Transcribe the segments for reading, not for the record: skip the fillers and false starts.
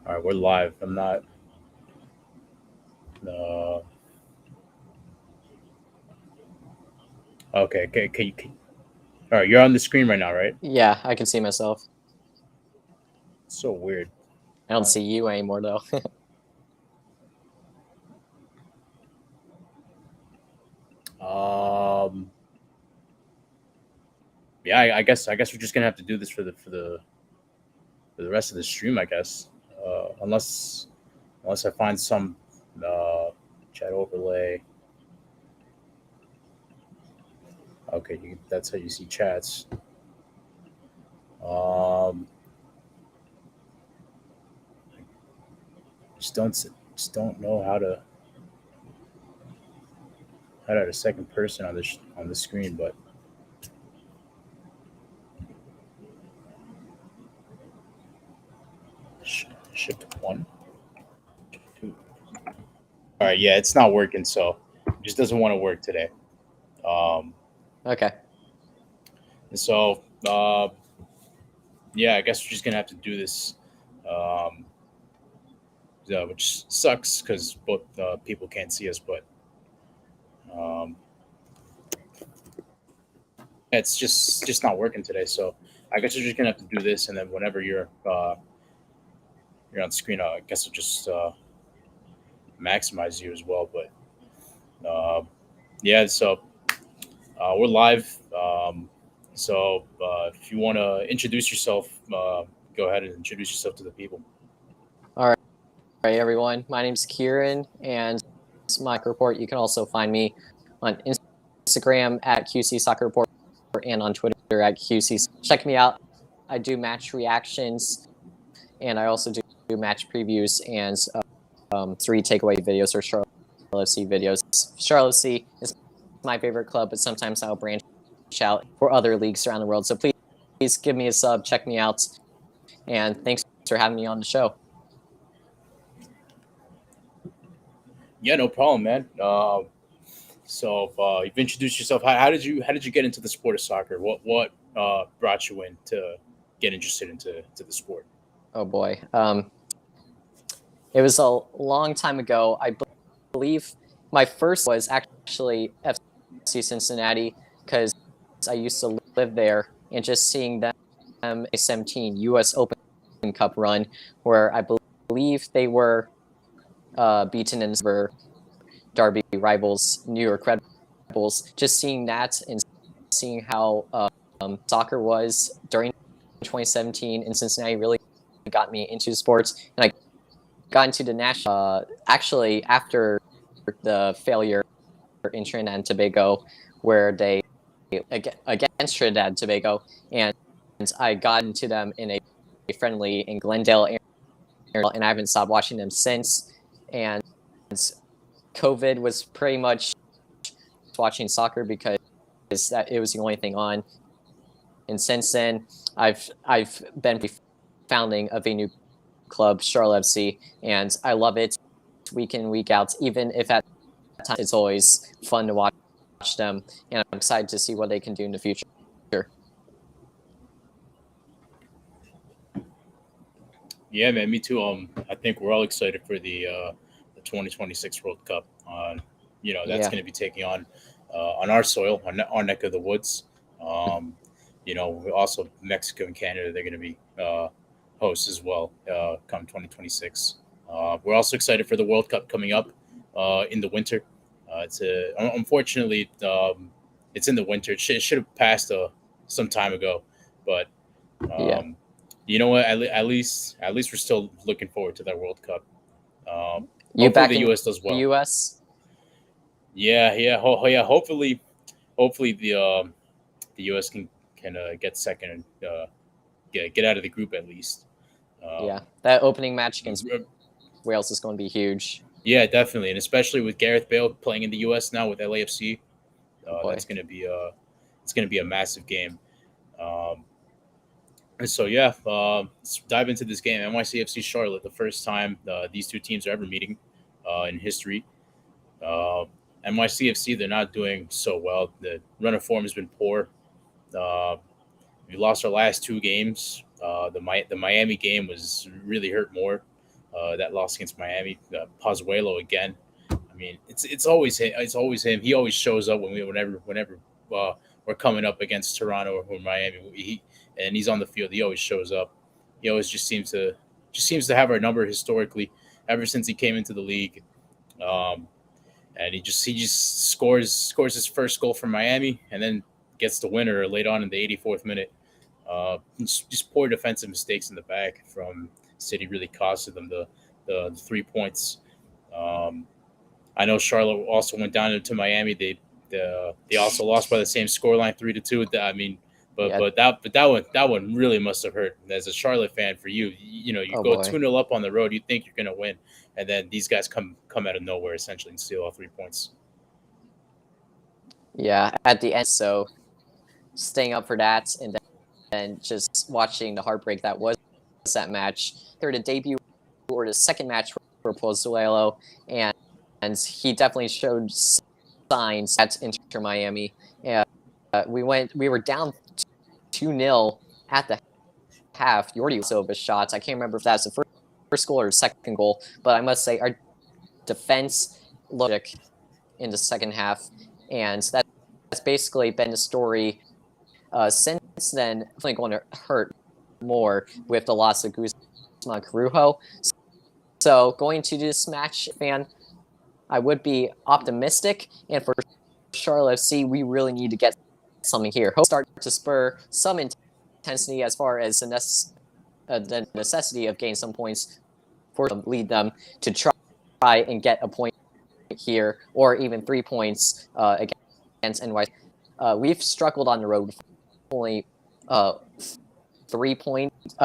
All right, we're live. I'm not. Uh, okay, okay, okay. All right, you're on the screen right now, right? Yeah, I can see myself. It's so weird. I don't Uh, see you anymore though. Um, yeah, I guess we're just gonna have to do this for the rest of the stream, I guess. Unless I find some uh, chat overlay. Okay, that's how you see chats. Um, just don't just don't know how to add a second person on the screen, but shift one, two. All right, yeah, it's not working, so it just doesn't want to work today. Um, Okay. and so yeah, I guess we're just gonna have to do this, um, which sucks because both people can't see us, but um, yeah, it's just not working today. So I guess we're just gonna have to do this, and then whenever you're on screen, I guess I'll just maximize you as well. But yeah, so we're live. If you want to introduce yourself, go ahead and introduce yourself to the people. All right, everyone. My name's Kyran, and my soccer report. You can also find me on Instagram at QC Soccer Report and on Twitter at QC. Check me out. I do match reactions, and I also do match previews and three takeaway videos or Charlotte FC videos. Charlotte FC is my favorite club, but sometimes I'll branch out for other leagues around the world. So please give me a sub, check me out, and thanks for having me on the show. Yeah, no problem, man. You've introduced yourself. How did you get into the sport of soccer? What brought you in to get interested into the sport? Oh boy. It was a long time ago. I believe my first was actually FC Cincinnati because I used to live there and just seeing them a 17 U.S. Open Cup run where I believe they were beaten in Derby rivals, New York Red Bulls. Just seeing that and seeing how soccer was during 2017 in Cincinnati really got me into sports, and I got into the national actually after the failure in Trinidad and Tobago, where they against Trinidad and Tobago, and I got into them in a friendly in Glendale, and I haven't stopped watching them since. And COVID was pretty much watching soccer because that it was the only thing on. And since then, I've been founding of a new club, Charlotte FC, and I love it week in week out. Even if at times it's always fun to watch them, and I'm excited to see what they can do in the future. Yeah, man, me too. I think we're all excited for the 2026 World Cup. That's Yeah, going to be taking on our soil, our neck of the woods. Um, also Mexico and Canada, they're going to be hosts as well come 2026. We're also excited for the World Cup coming up in the winter. Unfortunately, it's in the winter. It should have passed some time ago, but yeah. um, you know what? At least we're still looking forward to that World Cup. You Hopefully back the in U.S. does the well. U.S.? Yeah, yeah, yeah. Hopefully the U.S. can get second and get out of the group at least. Yeah, Um, that opening match against Wales is going to be huge. yeah, definitely, and especially with Gareth Bale playing in the U.S. now with LAFC, Oh boy. that's gonna be a massive game. Um, and so yeah, let's dive into this game. NYCFC Charlotte, the first time these two teams are ever meeting in history. Uh, NYCFC, they're not doing so well. The run of form has been poor. Uh, we lost our last two games. The Miami game was really hurt more. that loss against Miami. Pozuelo again. I mean, it's always him. It's always him. He always shows up whenever we're coming up against Toronto or Miami. And he's on the field. He always shows up. He always just seems to have our number historically ever since he came into the league. Um, and he just scores his first goal for Miami, and then gets the winner late on in the 84th minute. Just poor defensive mistakes in the back from City really costed them the 3 points. Um, I know Charlotte also went down to Miami. They also lost by the same scoreline, 3-2. I mean, but Yeah. that one really must have hurt as a Charlotte fan for you. You know, you Oh go boy. 2-0 up on the road, you think you're gonna win, and then these guys come out of nowhere essentially and steal all 3 points. Yeah. At the end, so staying up for that, and then just watching the heartbreak that was that match. Here the debut or the second match for Pozuelo, and he definitely showed signs at Inter Miami. And we were down 2-0 at the half. Jordi Silva's shots. I can't remember if that's the first goal or the second goal, but I must say our defense looked in the second half, and that's basically been the story since then. Definitely going to hurt more with the loss of Guzman Carujo. So going to this match, fan, I would be optimistic, and for Charlotte FC, we really need to get something here. Hope start to spur some intensity as far as the necessity of getting some points for them, lead them to try and get a point here, or even 3 points against NYC. We've struggled on the road with only 3 points.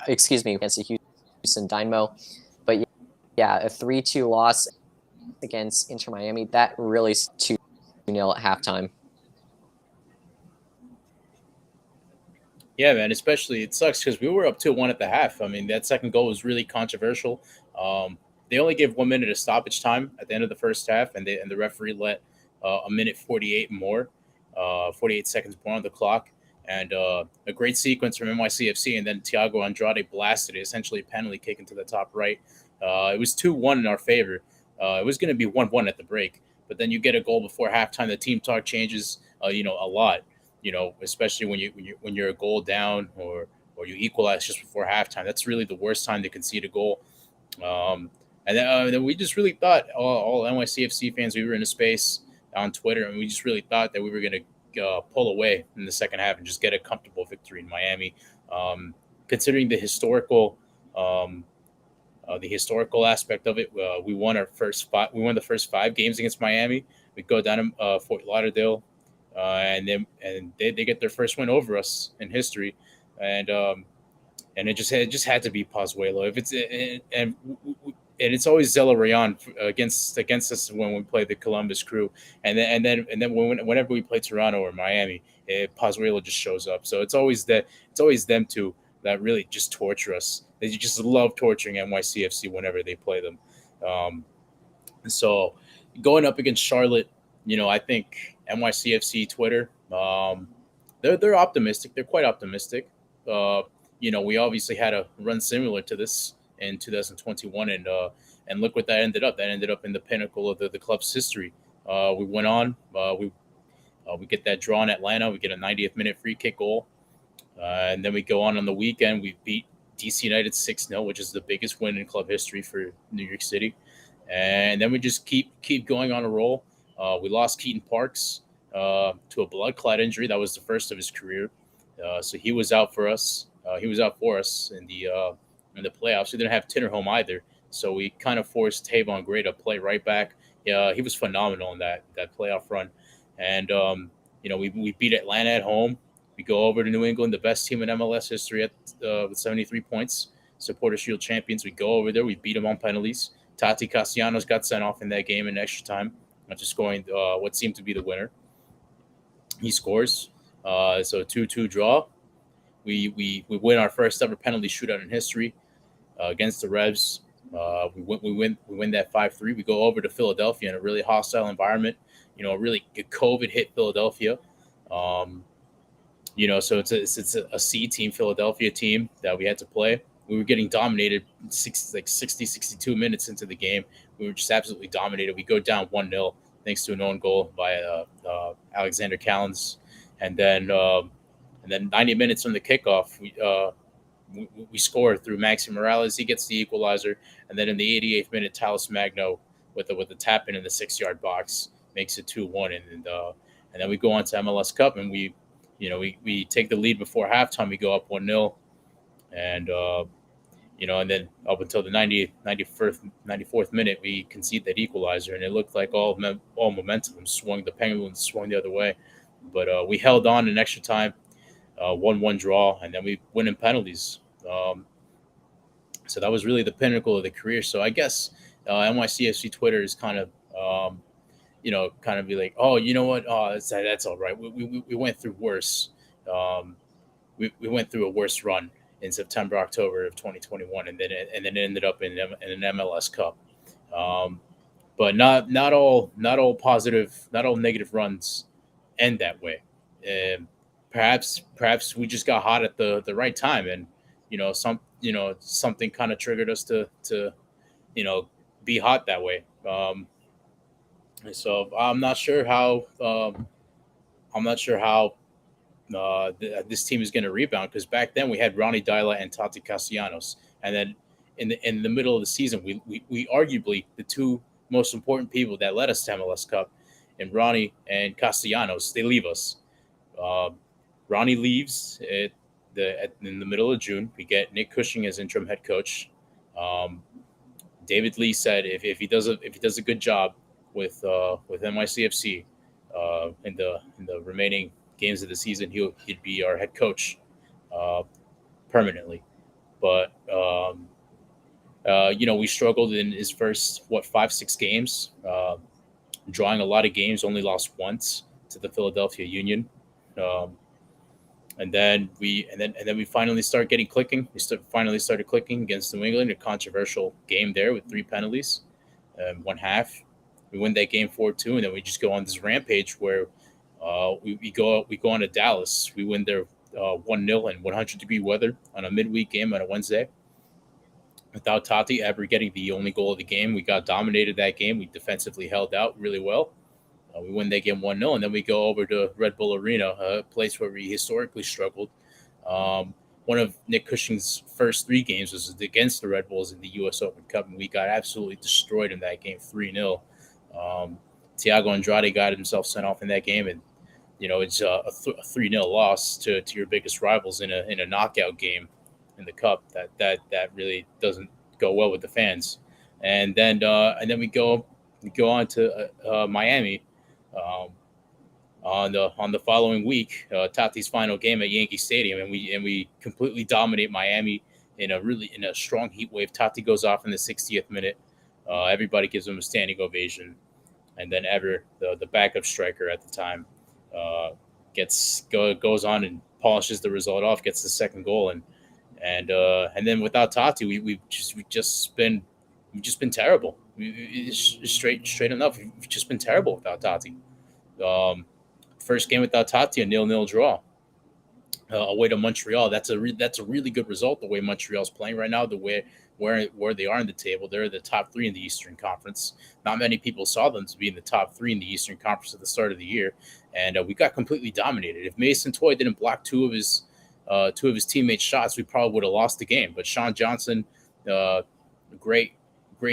Excuse me, against the Houston Dynamo, but yeah, a 3-2 loss against Inter Miami, that really 2-0 at halftime. Yeah, man. Especially it sucks because we were up 2-1 at the half. I mean, that second goal was really controversial. They only gave 1 minute of stoppage time at the end of the first half, and the referee let a minute 48 more, 48 seconds more on the clock, and a great sequence from NYCFC, and then Thiago Andrade blasted it, essentially a penalty kick into the top right. It was 2-1 in our favor. It was going to be 1-1 at the break, but then you get a goal before halftime. The team talk changes, a lot. Especially when you're a goal down, or you equalize just before halftime. That's really the worst time to concede a goal. And then we just really thought, all NYCFC fans, we were in a space on Twitter, and we just really thought that we were going to pull away in the second half and just get a comfortable victory in Miami. Considering the historical aspect of it, we won our first five. We won the first 5 games against Miami. We go down to Fort Lauderdale, and they get their first win over us in history, and it just had to be Pozuelo. If it's and it's always Zella Rayon against us when we play the Columbus Crew, and then whenever we play Toronto or Miami, Pozuelo just shows up. So it's always them two that really just torture us. They just love torturing NYCFC whenever they play them. So going up against Charlotte, I think NYCFC Twitter, they're optimistic. They're quite optimistic. We obviously had a run similar to this in 2021, and look what that ended up. That ended up in the pinnacle of the club's history. We went on. We get that draw in Atlanta. We get a 90th minute free kick goal, and then we go on the weekend. We beat DC United 6-0, which is the biggest win in club history for New York City. And then we just keep going on a roll. We lost Keaton Parks to a blood clot injury. That was the first of his career. So he was out for us. He was out for us in the playoffs. We didn't have Tinnerholm either, so we kind of forced Tavon Gray to play right back. Yeah, he was phenomenal in that playoff run. And we beat Atlanta at home. We go over to New England, the best team in MLS history with 73 points, Supporter Shield champions. We go over there. We beat them on penalties. Tati Castellanos got sent off in that game in extra time, after scoring what seemed to be the winner. He scores. So 2-2 draw. We win our first ever penalty shootout in history against the Revs. We win that 5-3. We go over to Philadelphia in a really hostile environment. A really COVID hit Philadelphia. So it's a C team, Philadelphia team that we had to play. we were getting dominated 60, 62 minutes into the game. We were just absolutely dominated. We go down 1-0 thanks to an own goal by Alexander Callens. And then 90 minutes from the kickoff, we score through Maxi Morales. He gets the equalizer. And then in the 88th minute, Talis Magno with a tap in the 6-yard box makes it 2-1. And then we go on to MLS Cup, and we take the lead before halftime. We go up 1-0. And and then up until the 94th minute, we concede that equalizer, and it looked like all momentum swung. The Penguins swung the other way, but we held on in extra time, 1-1 draw, and then we win in penalties. So that was really the pinnacle of the career. So I guess NYCFC Twitter is kind of, kind of be like, oh, you know what? Oh, that's all right. We went through worse. We went through a worse run in September, October of 2021, and then it ended up in an MLS Cup. But not all positive, not all negative runs end that way. Perhaps we just got hot at the right time, and something kind of triggered us to be hot that way. So I'm not sure how this team is going to rebound, because back then we had Ronnie Dyla and Tati Castellanos, and then in the middle of the season we arguably the two most important people that led us to MLS Cup, and Ronnie and Castellanos, they leave us. Ronnie leaves in the middle of June. We get Nick Cushing as interim head coach. David Lee said if he does a good job with NYCFC in the remaining games of the season, he'd be our head coach permanently. But we struggled in his first 5-6 games, drawing a lot of games, only lost once to the Philadelphia Union. And then we finally start getting clicking. Finally started clicking against New England, a controversial game there with 3 penalties, 1 half. We win that game 4-2, and then we just go on this rampage where we go on to Dallas. We win there 1-0 in 100-degree weather on a midweek game on a Wednesday. Without Tati ever getting the only goal of the game, we got dominated that game. We defensively held out really well. We win that game 1-0, and then we go over to Red Bull Arena, a place where we historically struggled. One of Nick Cushing's first 3 games was against the Red Bulls in the U.S. Open Cup, and we got absolutely destroyed in that game, 3-0. Thiago Andrade got himself sent off in that game, and it's a 3-0 loss to your biggest rivals in a knockout game in the Cup. That really doesn't go well with the fans. And then we go on to Miami. On the following week, Tati's final game at Yankee Stadium, and we completely dominate Miami in a strong heat wave. Tati goes off in the 60th minute. Everybody gives him a standing ovation, and then the backup striker at the time goes on and polishes the result off, gets the second goal, and then without Tati, we've just been terrible. Straight enough, we've just been terrible without Tati. First game without Tati, a 0-0 draw away to Montreal. That's a really good result. The way Montreal's playing right now, the way where they are in the table, they're the top 3 in the Eastern Conference. Not many people saw them to be in the top 3 in the Eastern Conference at the start of the year, and we got completely dominated. If Mason Toy didn't block two of his teammates' shots, we probably would have lost the game. But Sean Johnson, great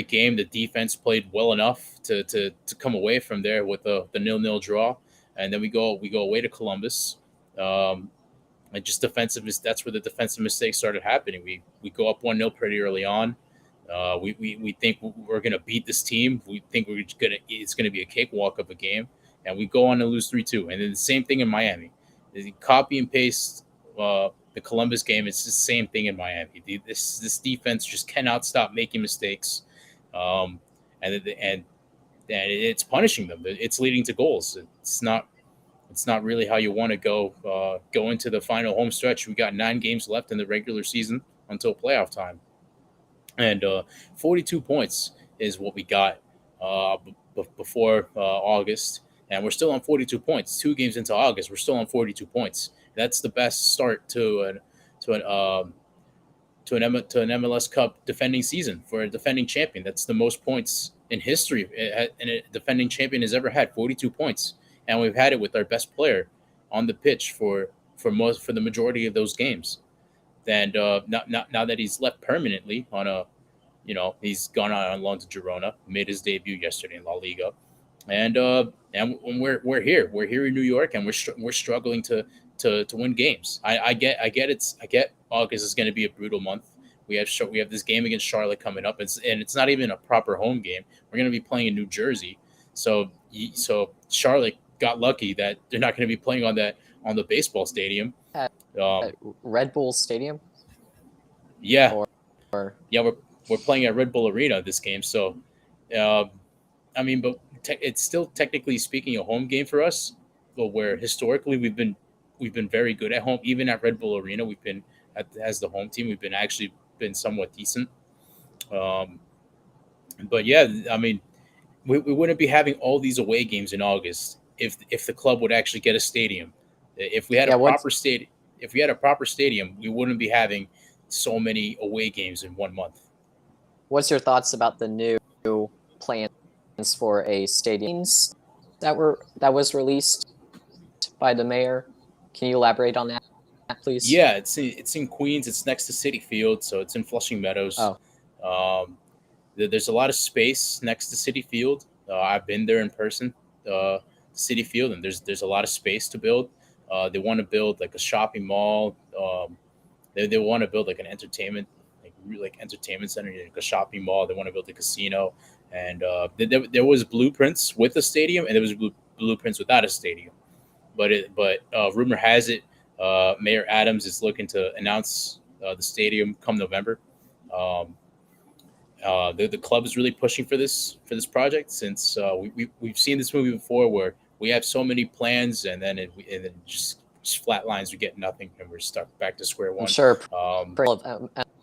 game. The defense played well enough to come away from there with the 0-0 draw, and then we go away to Columbus. And just that's where the defensive mistakes started happening. We go up 1-0 pretty early on. We think we're going to beat this team. We think it's going to be a cakewalk of a game, and we go on to lose 3-2. And then the same thing in Miami. Copy and paste the Columbus game. It's the same thing in Miami. This defense just cannot stop making mistakes, and it's punishing them. It's leading to goals. It's not really how you want to go into the final home stretch. We got 9 games left in the regular season until playoff time, and 42 points is what we got before August, and we're still on 42 points. 2 games into August, we're still on 42 points. That's the best start to to an MLS Cup defending season for a defending champion. That's the most points in history, and a defending champion has ever had, 42 points, and we've had it with our best player on the pitch for the majority of those games. And now that he's left permanently on a, he's gone on loan to Girona, made his debut yesterday in La Liga, and we're here. We're here in New York, and we're struggling to win games. I get August is going to be a brutal month. We have this game against Charlotte coming up. It's not even a proper home game. We're going to be playing in New Jersey, so Charlotte got lucky that they're not going to be playing on the baseball stadium. Red Bull Stadium. Yeah, we're playing at Red Bull Arena this game. So, I mean, but it's still technically speaking a home game for us. But where historically we've been very good at home, even at Red Bull Arena, we've been as the home team, we've been somewhat decent. But yeah, I mean, we wouldn't be having all these away games in August if the club would actually get a stadium. If we had a proper stadium, we wouldn't be having so many away games in 1 month. What's your thoughts about the new plans for a stadium that was released by the mayor? Can you elaborate on that, please? Yeah, it's in Queens. It's next to Citi Field, so it's in Flushing Meadows. Oh. There's a lot of space next to Citi Field. I've been there in person, Citi Field, and there's a lot of space to build. They want to build like a shopping mall. They want to build like an entertainment center, like a shopping mall. They want to build a casino, and there was blueprints with a stadium, and there was blueprints without a stadium. But rumor has it, Mayor Adams is looking to announce the stadium come November. The club is really pushing for this project since we've seen this movie before where we have so many plans and then it just flatlines. We get nothing and we're stuck back to square one. I'm sure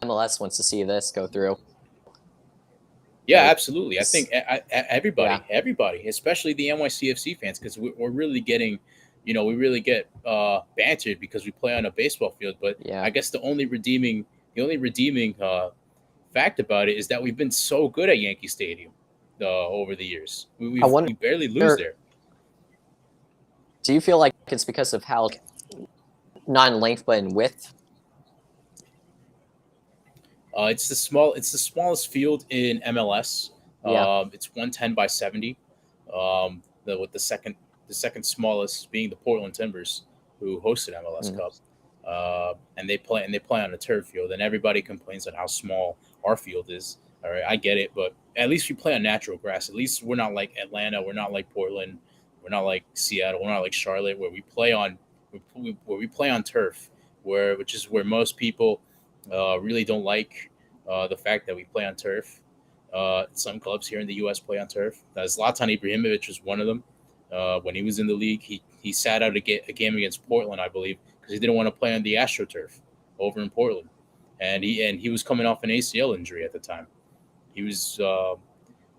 MLS wants to see this go through. Yeah, absolutely. I think everybody, especially the NYCFC fans, because we're really getting, we really get bantered because we play on a baseball field. But yeah. I guess the only redeeming fact about it is that we've been so good at Yankee Stadium over the years. We barely lose there. Do you feel like it's because of how not in length but in width? It's the smallest field in MLS. Yeah. It's 110 by 70. With the second smallest being the Portland Timbers, who hosted MLS Cup. And they play on a turf field, and everybody complains on how small our field is. All right, I get it, but at least we play on natural grass. At least we're not like Atlanta. We're not like Portland. We're not like Seattle. We're not like Charlotte, where we play on turf, which is where most people really don't like the fact that we play on turf. Some clubs here in the U.S. play on turf. Zlatan Ibrahimovic was one of them. When he was in the league, he sat out a game against Portland, I believe, because he didn't want to play on the AstroTurf over in Portland, and he was coming off an ACL injury at the time. He was,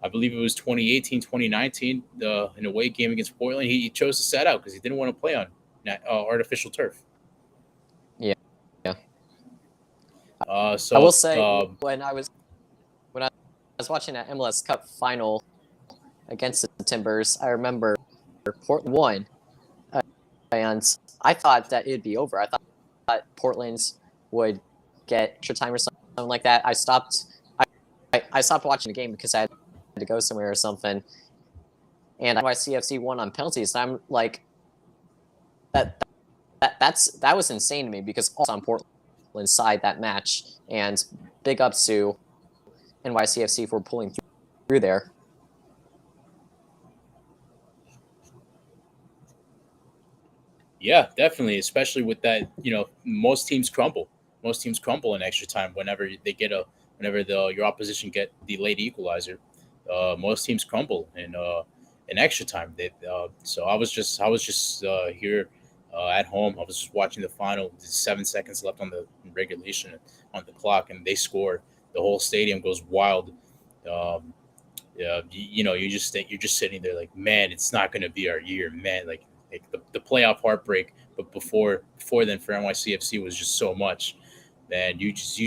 I believe it was 2018, 2019, in a away game against Portland. He chose to sit out because he didn't want to play on artificial turf. Yeah. So I will say when I was watching that MLS Cup final against the Timbers, I remember Portland won, and I thought that it'd be over. I thought Portland would get extra time or something like that. I stopped watching the game because I had to go somewhere or something, and NYCFC won on penalties. And I'm like, that was insane to me because all on Portland side that match, and big ups to NYCFC for pulling through there. Yeah, definitely, especially with that. Most teams crumble. Most teams crumble in extra time whenever your opposition get the late equalizer. Most teams crumble in extra time. So I was just here at home. I was just watching the final. 7 seconds left on the regulation on the clock, and they score. The whole stadium goes wild. You're just sitting there like, man, it's not going to be our year, man. Like the playoff heartbreak, but before then for NYCFC was just so much and you just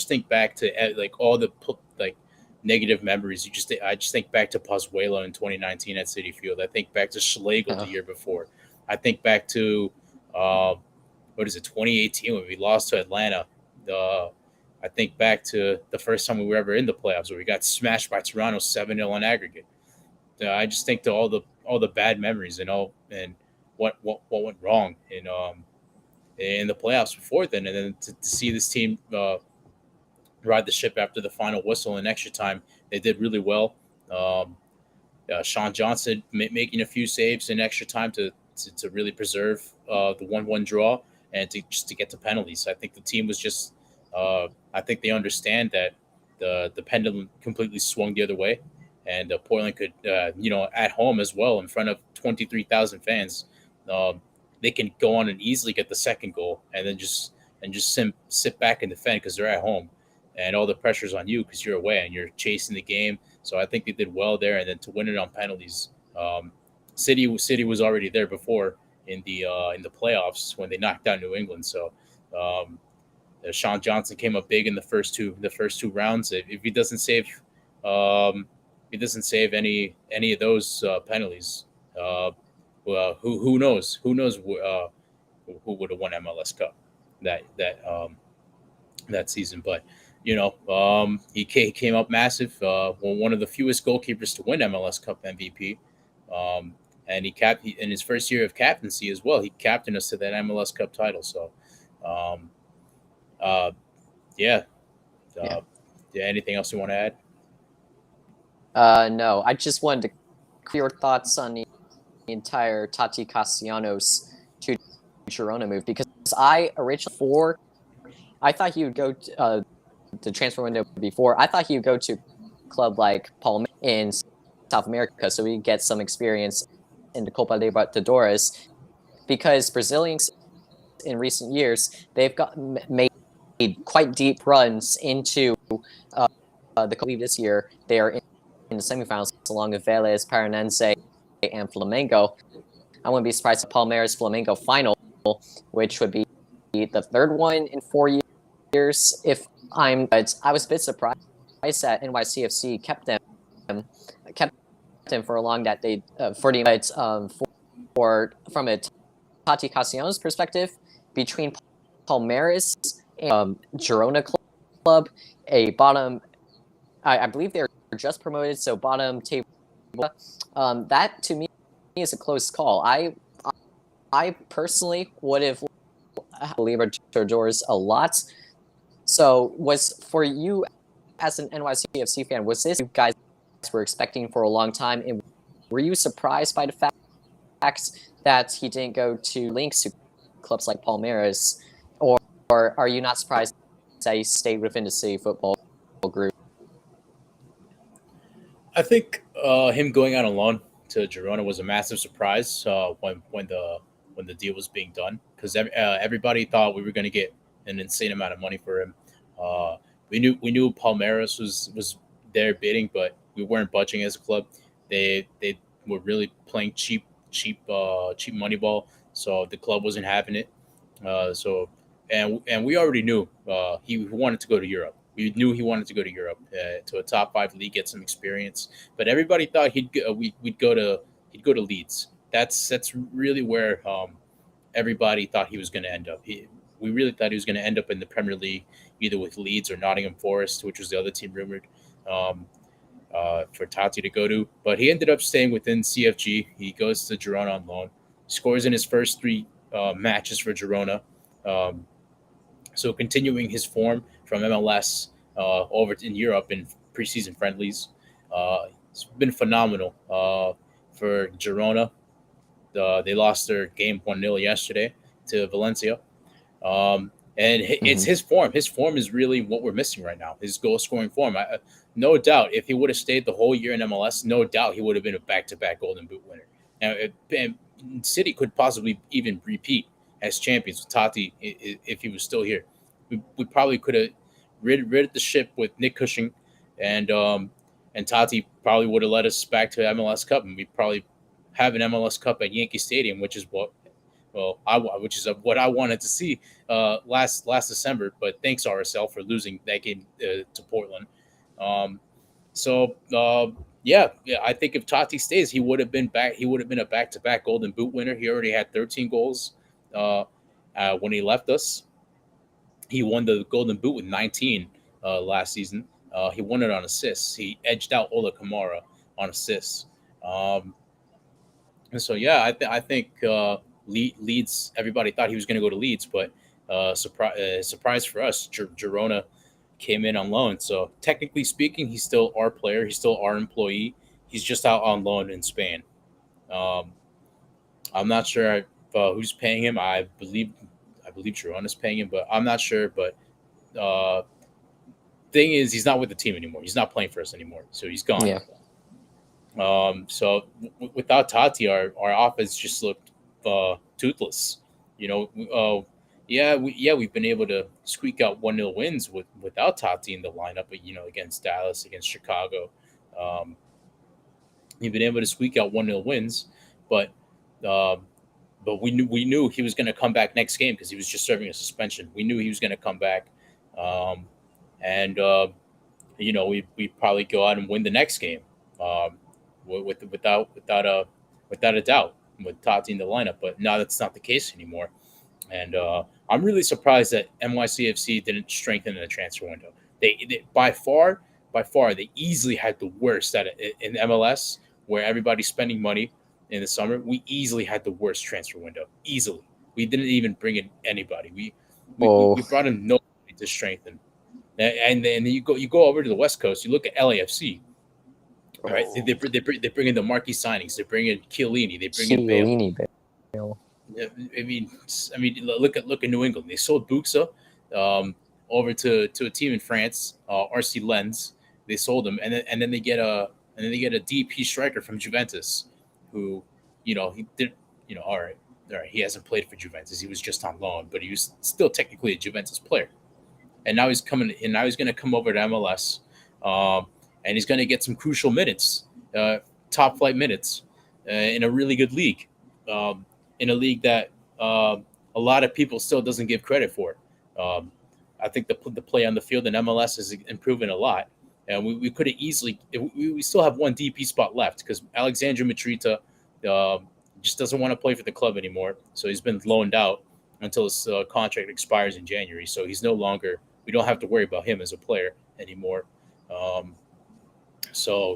think back to like all the like negative memories. I just think back to Pozuelo in 2019 at City Field. I think back to Schlegel the Oh, year before. I think back to uh, what is it, 2018 when we lost to Atlanta. I think back to the first time we were ever in the playoffs where we got smashed by Toronto 7-0 on aggregate. I just think to all the bad memories and all and what went wrong in the playoffs before then, and then to see this team ride the ship after the final whistle in extra time, they did really well. Um, Sean Johnson making a few saves in extra time to really preserve the 1-1 draw and to get to penalties. I think the team was just I think they understand that the pendulum completely swung the other way, and Portland could at home as well in front of 23,000 fans. Um, they can go on and easily get the second goal, and then just sit back and defend because they're at home, and all the pressure's on you because you're away and you're chasing the game. So I think they did well there, and then to win it on penalties. City was already there before in the playoffs when they knocked out New England. So um, Sean Johnson came up big in the first two rounds. If he doesn't save any of those penalties, well, who knows? Who knows who would have won MLS Cup that that that season? But he came up massive. One of the fewest goalkeepers to win MLS Cup MVP. Um, and in his first year of captaincy as well. He captained us to that MLS Cup title. So, um, uh, yeah. yeah. Yeah. Anything else you want to add? No, I just wanted to clear your thoughts on the entire Tati Castellanos to Girona move, because I originally I thought he would go to, the transfer window before. I thought he would go to a club like Palmeiras in South America so we could get some experience in the Copa Libertadores, because Brazilians in recent years they've made quite deep runs into the Copa this year. They are in the semifinals along with Vélez, Paranense, and Flamengo. I wouldn't be surprised if Palmeiras Flamengo final, which would be the third one in 4 years. But I was a bit surprised that NYCFC kept them for long that they for the but for from a Tati Castellanos perspective, between Palmeiras and Girona club, a bottom, I believe they're just promoted, so bottom table. That to me is a close call. I personally would have Libertadores a lot. So was for you as an NYCFC fan, was this you guys were expecting for a long time, and were you surprised by the fact that he didn't go to links to clubs like Palmeiras, or are you not surprised that he stayed within the City Football group? I think him going out on loan to Girona was a massive surprise when the deal was being done, because everybody thought we were going to get an insane amount of money for him. Uh, we knew Palmeiras was there bidding, but we weren't budging as a club. They were really playing cheap money ball, so the club wasn't having it. So and we already knew he wanted to go to Europe. We knew he wanted to go to Europe to a top five league, get some experience. But everybody thought he'd go to Leeds. That's really where everybody thought he was going to end up. We really thought he was going to end up in the Premier League, either with Leeds or Nottingham Forest, which was the other team rumored um, for Tati to go to. But he ended up staying within CFG. He goes to Girona on loan, scores in his first three matches for Girona. Um, so continuing his form from MLS over in Europe in preseason friendlies. It's been phenomenal for Girona. They lost their game 1-0 yesterday to Valencia. And it's Mm-hmm. his form. His form is really what we're missing right now. His goal scoring form. No doubt, if he would have stayed the whole year in MLS, no doubt he would have been a back-to-back Golden Boot winner. Now, and City could possibly even repeat as champions with Tati if he was still here. We probably could have rid the ship with Nick Cushing, and Tati probably would have led us back to MLS Cup, and we probably have an MLS Cup at Yankee Stadium, which is what Well, which is what I wanted to see last December. But thanks RSL for losing that game to Portland. Um, yeah, I think if Totti stays, he would have been back. He would have been a back-to-back Golden Boot winner. He already had 13 goals uh, when he left us. He won the Golden Boot with 19 last season. He won it on assists. He edged out Ola Kamara on assists. Um, and so, yeah, I think Leeds. Everybody thought he was going to go to Leeds, but surprise for us, Girona came in on loan. So technically speaking, he's still our player. He's still our employee. He's just out on loan in Spain. Um, I'm not sure who's paying him. I believe Girona's paying him, but I'm not sure. But uh, thing is, he's not with the team anymore. He's not playing for us anymore, so he's gone. Yeah. Without Tati, our offense just looked toothless. You know, we've been able to squeak out 1-0 wins without Tati in the lineup. But against Dallas, against Chicago, um, we've been able to squeak out 1-0 wins. But um, we knew he was going to come back next game because he was just serving a suspension. We knew he was going to come back, um, and we probably go out and win the next game, without a doubt with Tati in the lineup. But now that's not the case anymore. And I'm really surprised that NYCFC didn't strengthen in the transfer window. They by far, they easily had the worst at it in MLS, where everybody's spending money in the summer. We easily had the worst transfer window. Easily, we didn't even bring in anybody. We brought in nobody to strengthen. And then you go over to the West Coast. You look at LAFC, right? They bring in the marquee signings. They bring in Chiellini. They bring in Bale. Chiellini, Bale. I mean, look at New England. They sold Buxa over to a team in France, RC Lens. They sold him, and then they get a DP striker from Juventus, who, he did, all right, he hasn't played for Juventus. He was just on loan, but he was still technically a Juventus player. And now he's coming, and now he's going to come over to MLS, and he's going to get some crucial minutes, top flight minutes, in a really good league. In a league that a lot of people still doesn't give credit for. Um, I think the play on the field in MLS is improving a lot, and we could have easily. We still have one DP spot left because Alexandra Mitrita just doesn't want to play for the club anymore, so he's been loaned out until his contract expires in January. So he's no longer. We don't have to worry about him as a player anymore. Um,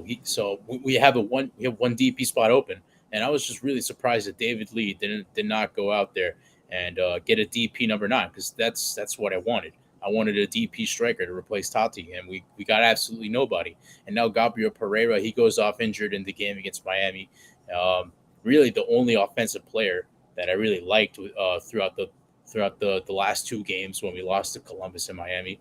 we have one DP spot open, and I was just really surprised that David Lee did not go out there and get a DP number 9, because that's what I wanted. I wanted a DP striker to replace Tati, and we got absolutely nobody. And now Gabriel Pereira, he goes off injured in the game against Miami. Really, the only offensive player that I really liked throughout the last 2 games when we lost to Columbus and Miami.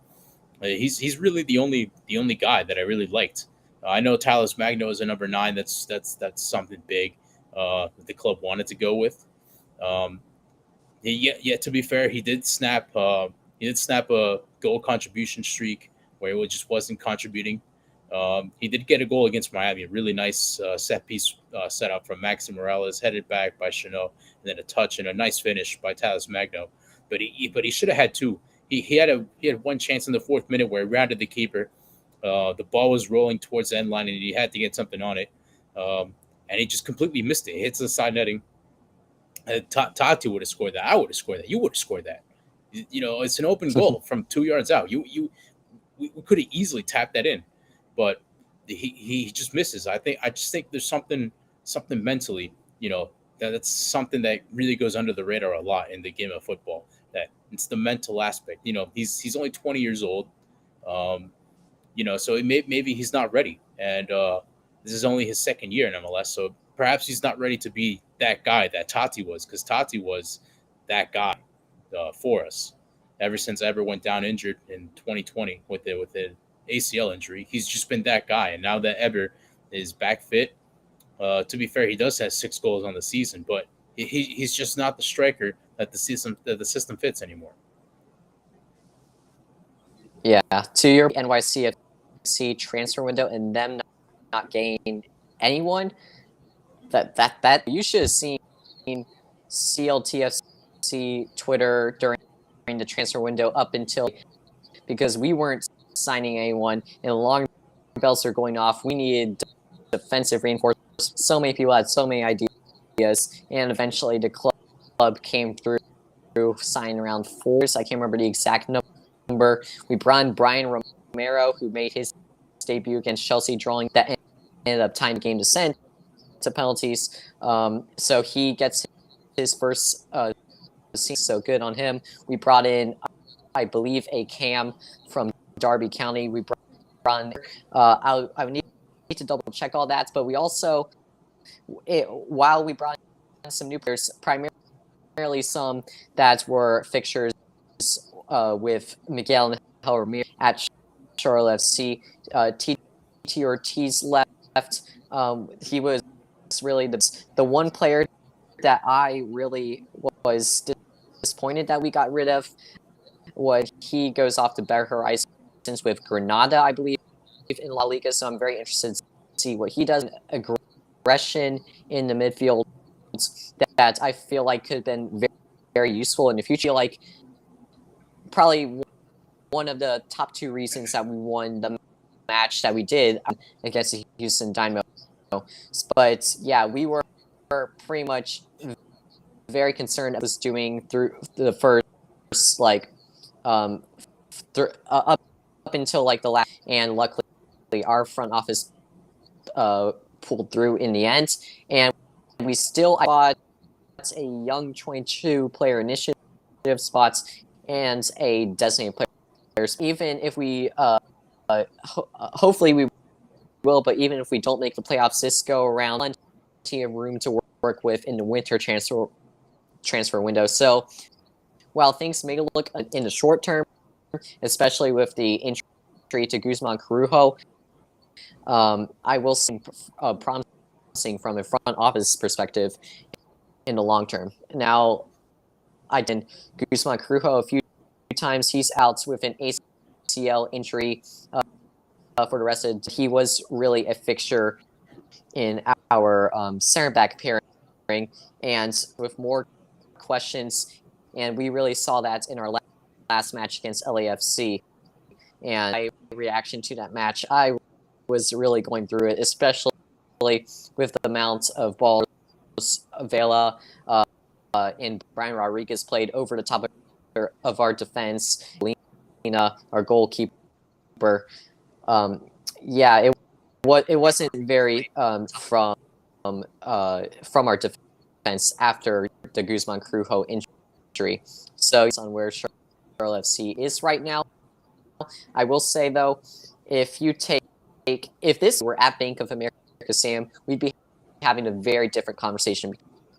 He's really the only guy that I really liked. I know Talis Magno is a number 9. That's something big that the club wanted to go with. Um, yet to be fair, he did snap. He did snap a goal contribution streak where he just wasn't contributing. He did get a goal against Miami, a really nice set piece setup from Maxi Morales, headed back by Chanel, and then a touch and a nice finish by Talis Magno. But he should have had 2. He had one chance in the 4th minute where he rounded the keeper. The ball was rolling towards the end line, and he had to get something on it. And he just completely missed it. It hits the side netting. Tati would have scored that. I would have scored that. You would have scored that. It's an open goal from 2 yards out. We could have easily tapped that in, but he just misses. I just think there's something mentally, that's something that really goes under the radar a lot in the game of football. That it's the mental aspect. He's only 20 years old. So maybe he's not ready, and this is only his 2nd year in MLS. So perhaps he's not ready to be that guy that Tati was, because Tati was that guy for us ever since Ever went down injured in 2020 with an ACL injury. He's just been that guy, and now that Ever is back fit, to be fair, he does have 6 goals on the season, but he's just not the striker that the system fits anymore. Yeah, to your NYCFC transfer window and them not gain anyone, that you should have seen CLTFC Twitter during the transfer window up until, because we weren't signing anyone and long bells are going off. We needed defensive reinforcements. So many people had so many ideas, and eventually the club came through, signing around 4. I can't remember the exact number. We brought in Brian Romero, who made his debut against Chelsea, drawing that ended up tying the game to send to penalties. So he gets his first season, so good on him. We brought in, I believe, a Cam from Derby County. We brought in, I would need to double check all that, but we also, while we brought in some new players, primarily some that were fixtures with Miguel and Ramirez at Charlotte FC. T Ortiz left. He was really the one player that I really was disappointed that we got rid of. What he goes off to better horizons with Granada, I believe, in La Liga. So I'm very interested to see what he does. Aggression in the midfield that I feel like could have been very, very useful in the future. Like probably one of the top 2 reasons that we won the match that we did against the Houston Dynamo. But yeah, we were pretty much very concerned. I was doing through the first up until like the last, and luckily our front office pulled through in the end, and we still got a young 22 player initiative spots and a designated player. Even if we hopefully we will, but even if we don't make the playoffs this go around, plenty of room to work with in the winter transfer window. So while things may look in the short term, especially with the injury to Guzman Corujo, I will see promising from a front office perspective in the long term. Now, I did Guzman Corujo a few times. He's out with an ACL injury for the rest of it. He was really a fixture in our center back pairing, and with more questions, and we really saw that in our last match against LAFC. And my reaction to that match, I was really going through it, especially with the amount of balls Vela and Brian Rodriguez played over the top of our defense. Lena, our goalkeeper. It wasn't very from our defense after the Guzman Corujo injury. So on where Charlotte FC is right now. I will say though, if this were at Bank of America Stadium, we'd be having a very different conversation,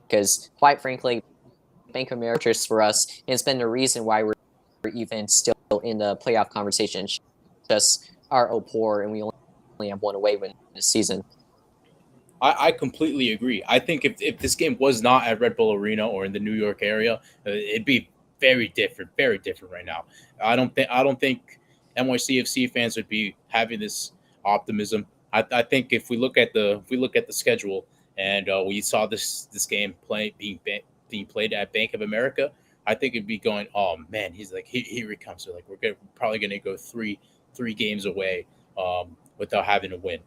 because quite frankly, Bank of America is for us, and it's been the reason why we're even still in the playoff conversation. Just are poor, and we only have one away win this season. I completely agree. I think if this game was not at Red Bull Arena or in the New York area, it'd be very different right now. I don't think NYCFC fans would be having this optimism. I think if we look at the schedule, and we saw this game being played at Bank of America, I think it'd be going, oh man, he's like here he comes. So like we're probably gonna go three games away without having to win.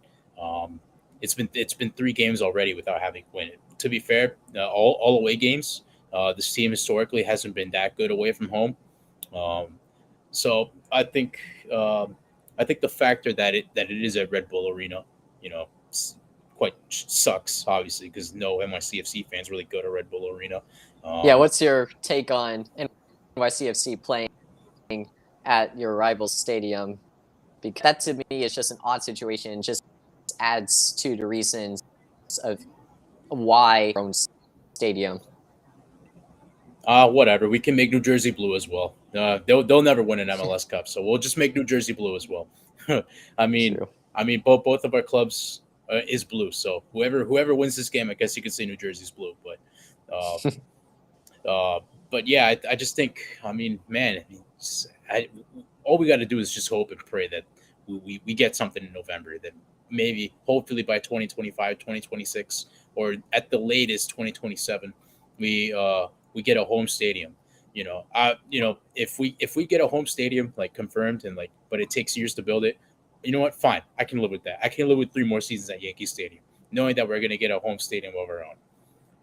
It's been 3 games already without having to win. To be fair, all away games. This team historically hasn't been that good away from home. So I think the factor that it is at Red Bull Arena, quite sucks, obviously, because no NYCFC fans really go to Red Bull Arena. What's your take on NYCFC playing at your rival's stadium? Because that to me is just an odd situation. It just adds to the reasons of why our own stadium. Whatever. We can make New Jersey blue as well. They'll never win an MLS Cup, so we'll just make New Jersey blue as well. I mean, both of our clubs is blue. So whoever wins this game, I guess you could say New Jersey's blue. But yeah, I just think, I mean, man, all we got to do is just hope and pray that we get something in November, that maybe hopefully by 2025, 2026, or at the latest 2027, we get a home stadium. If we get a home stadium like confirmed and like, but it takes years to build it. You know what? Fine, I can live with that. I can live with 3 more seasons at Yankee Stadium, knowing that we're gonna get a home stadium of our own.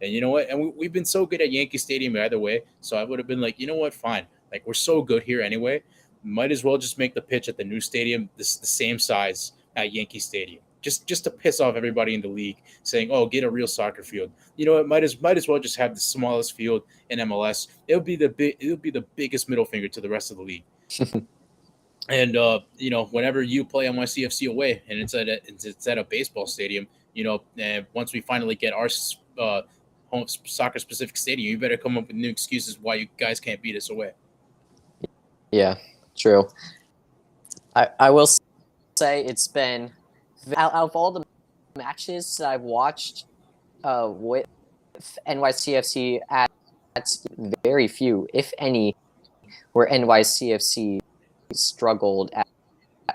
And you know what? And we've been so good at Yankee Stadium either way. So I would have been like, you know what? Fine. Like, we're so good here anyway. Might as well just make the pitch at the new stadium the same size at Yankee Stadium. Just to piss off everybody in the league, saying, "Oh, get a real soccer field." You know, it might as well just have the smallest field in MLS. It would be the biggest middle finger to the rest of the league. And whenever you play NYCFC away, and it's at a baseball stadium, and once we finally get our home soccer specific stadium, you better come up with new excuses why you guys can't beat us away. Yeah, true. I will say it's been out of all the matches that I've watched with NYCFC at very few, if any, where NYCFC struggled at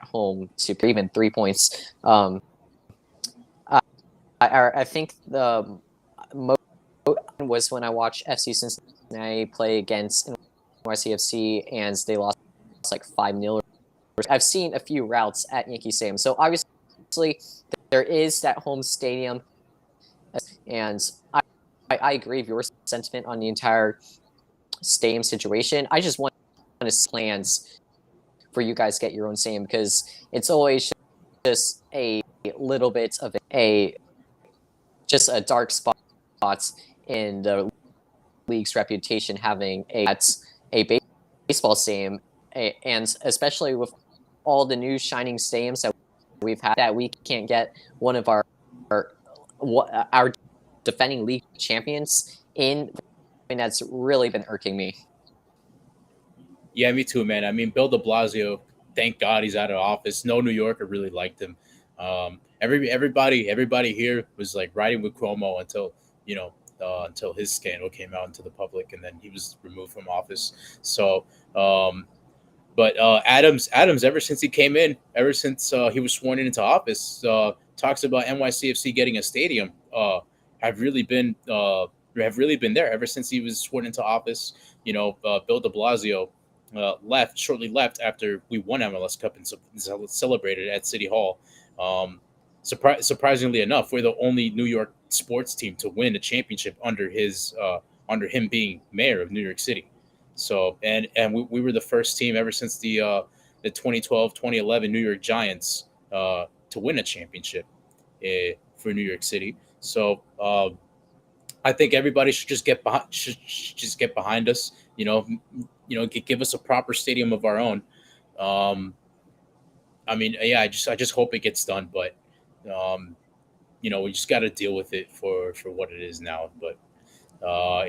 home to even 3 points. I think the most was when I watched FC Cincinnati play against NYCFC and they lost like 5-0. I've seen a few routes at Yankee Stadium. So obviously there is that home stadium, and I agree with your sentiment on the entire stadium situation. I just want to see plans for you guys to get your own stadium, because it's always just a little bit of a dark spot in the league's reputation having a baseball stadium, and especially with all the new shining stadiums that we've had, that we can't get one of our defending league champions in. I mean, that's really been irking me. Yeah, me too, man. I mean, Bill De Blasio, thank God he's out of office. No New Yorker really liked him. Everybody here was like riding with Cuomo until his scandal came out into the public, and then he was removed from office. So, but Adams, ever since he came in, ever since he was sworn into office, talks about NYCFC getting a stadium. Have really been there ever since he was sworn into office. Bill De Blasio shortly left after we won MLS Cup and celebrated at City Hall. Surprisingly enough, we're the only New York sports team to win a championship under him being mayor of New York City. So we were the first team ever since the 2012-2011 New York Giants to win a championship for New York City. So I think everybody should just get behind us. Give us a proper stadium of our own. I mean, yeah, I just hope it gets done, but we just got to deal with it for what it is now. But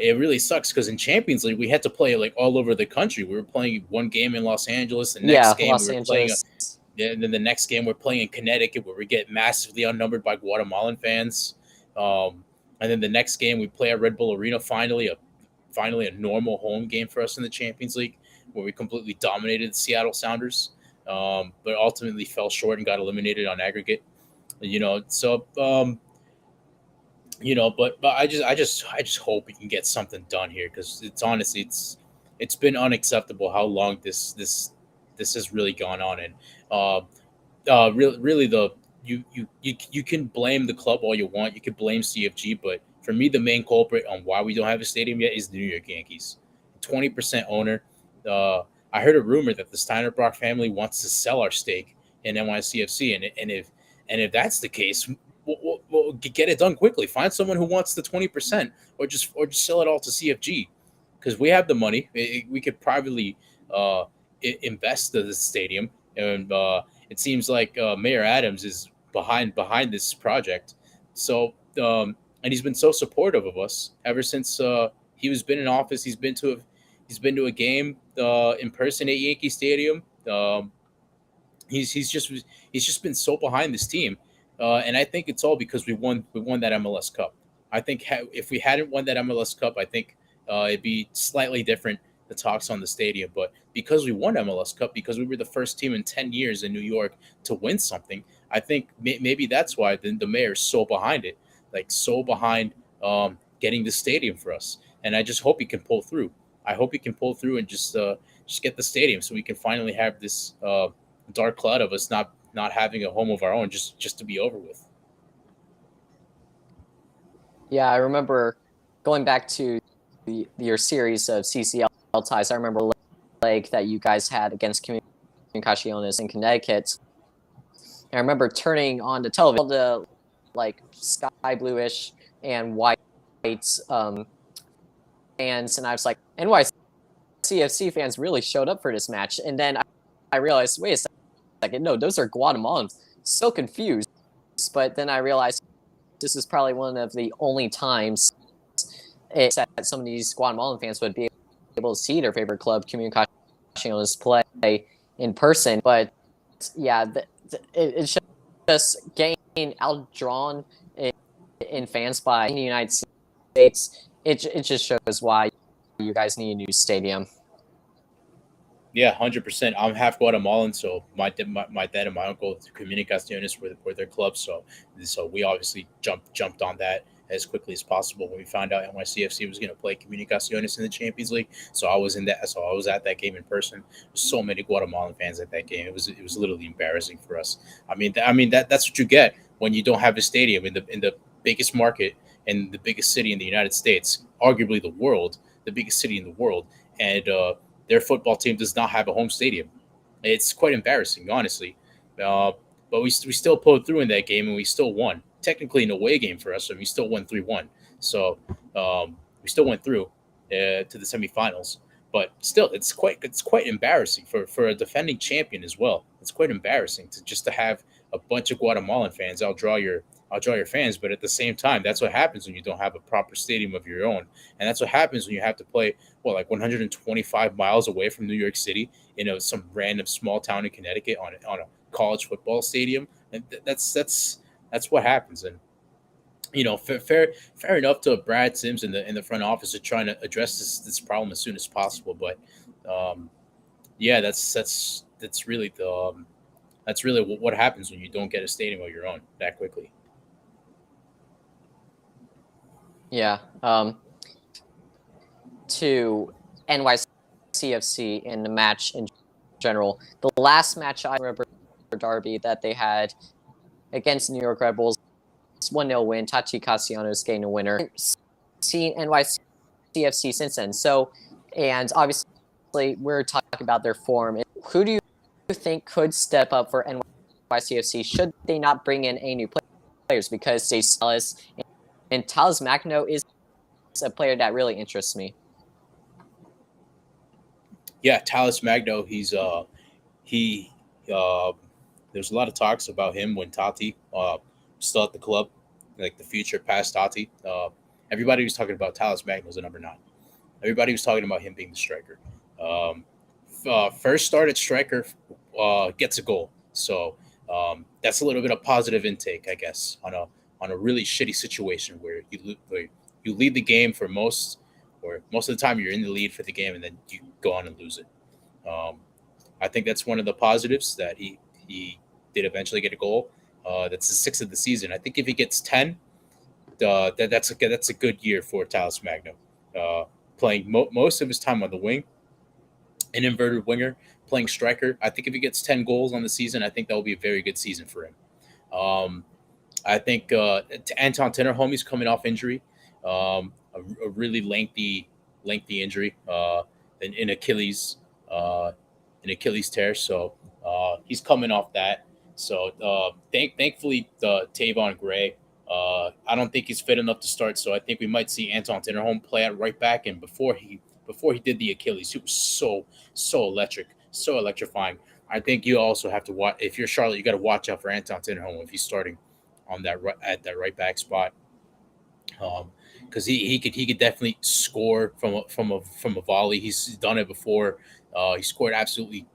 it really sucks because in Champions League we had to play like all over the country. We were playing one game in Los Angeles, the next game Los we were Angeles. playing, and then the next game we're playing in Connecticut, where we get massively outnumbered by Guatemalan fans. And then the next game we play at Red Bull Arena. Finally a normal home game for us in the Champions League, where we completely dominated the Seattle Sounders, but ultimately fell short and got eliminated on aggregate. So but I just hope we can get something done here, because it's been unacceptable how long this has really gone on. And really you can blame the club all you want, you can blame CFG, but for me the main culprit on why we don't have a stadium yet is the New York Yankees. 20% owner. I heard a rumor that the Steinerbach family wants to sell our stake in NYCFC, and if that's the case, we'll get it done quickly. Find someone who wants the 20%, or just sell it all to CFG, because we have the money. We could privately invest in the stadium, and it seems like Mayor Adams is behind this project. So and he's been so supportive of us ever since he was been in office. He's been to a game in person at Yankee Stadium. He's just been so behind this team, and I think it's all because we won that MLS Cup. I think if we hadn't won that MLS Cup, I think it'd be slightly different, the talks on the stadium. But because we won MLS Cup, because we were the first team in 10 years in New York to win something, I think maybe that's why the mayor's so behind it, like so behind getting the stadium for us. and I just hope he can pull through. I hope he can pull through and just get the stadium so we can finally have this dark cloud of us not having a home of our own just to be over with. Yeah, I remember going back to your series of CCL ties. I remember the leg that you guys had against Comunicaciones in Connecticut. And I remember turning on the television, the like sky bluish and white um, fans, and I was like, NYCFC fans really showed up for this match. And then I realized, wait a second, no, those are Guatemalans. So confused. But then I realized this is probably one of the only times that some of these Guatemalan fans would be able to see their favorite club, Comunicaciones, play in person. But yeah, it's just getting outdrawn in fans by the United States. It just shows why you guys need a new stadium. Yeah, 100%. I'm half Guatemalan, so my dad and my uncle Comunicaciones were their clubs, so we obviously jumped on that as quickly as possible when we found out NYCFC was going to play Comunicaciones in the Champions League. So I was in that, so I was at that game in person. So many Guatemalan fans at that game. It was literally embarrassing for us. That's what you get when you don't have a stadium in the biggest market and the biggest city in the United States, arguably the world, the biggest city in the world, and their football team does not have a home stadium. It's quite embarrassing, honestly. Uh, but we still pulled through in that game and we still won. Technically, an away game for us, and we still won 3-1. So we still went through to the semifinals. But still, it's quite embarrassing for a defending champion as well. It's quite embarrassing to have a bunch of Guatemalan fans. I'll draw your fans, but at the same time, that's what happens when you don't have a proper stadium of your own, and that's what happens when you have to play like 125 miles away from New York City in some random small town in Connecticut on a college football stadium, and that's what happens. And fair enough to Brad Sims in the front office of trying to address this problem as soon as possible. But um, yeah, that's really that's really what happens when you don't get a stadium of your own that quickly. Yeah. To NYCFC in the match in general. The last match I remember Derby that they had against New York Red Bulls, 1-0 win. Tati Castellanos getting a winner. Seen NYCFC since then. So, and obviously we're talking about their form. Who do you think could step up for NYCFC? Should they not bring in any new players? Because they Salas and Talis Magno is a player that really interests me. Yeah, Talis Magno. He there's a lot of talks about him when Tati still at the club, like the future past Tati. Everybody was talking about Talis Magno as a number 9. Everybody was talking about him being the striker. Um, First started striker gets a goal, so that's a little bit of positive intake, I guess, on a really shitty situation where you lead the game for most, or most of the time you're in the lead for the game and then you go on and lose it. Um, I think that's one of the positives that he did eventually get a goal. That's the 6th of the season. I think if he gets 10, that's a good year for Talis Magno. Uh, Playing most of his time on the wing, an inverted winger, playing striker. I think if he gets 10 goals on the season, I think that will be a very good season for him. Um, I think Anton Tinnerholm, he's coming off injury, a really lengthy injury in Achilles, uh, an Achilles tear. So he's coming off that. So thankfully, Tavon Gray. I don't think he's fit enough to start. So I think we might see Anton Tinnerholm play at right back. And before he did the Achilles, he was so electric, so electrifying. I think you also have to watch, if you're Charlotte, you got to watch out for Anton Tinnerholm if he's starting on at that right back spot, because he could definitely score from a volley. He's done it before. He scored absolutely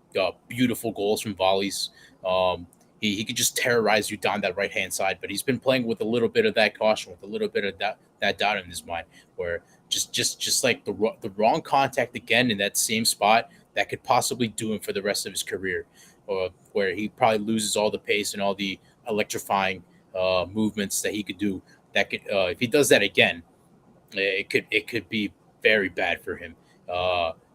beautiful goals from volleys. He could just terrorize you down that right hand side, but he's been playing with a little bit of that caution, with a little bit of that doubt in his mind, where just like the wrong contact again in that same spot that could possibly do him for the rest of his career, or where he probably loses all the pace and all the electrifying movements that he could do. That could, if he does that again, it could be very bad for him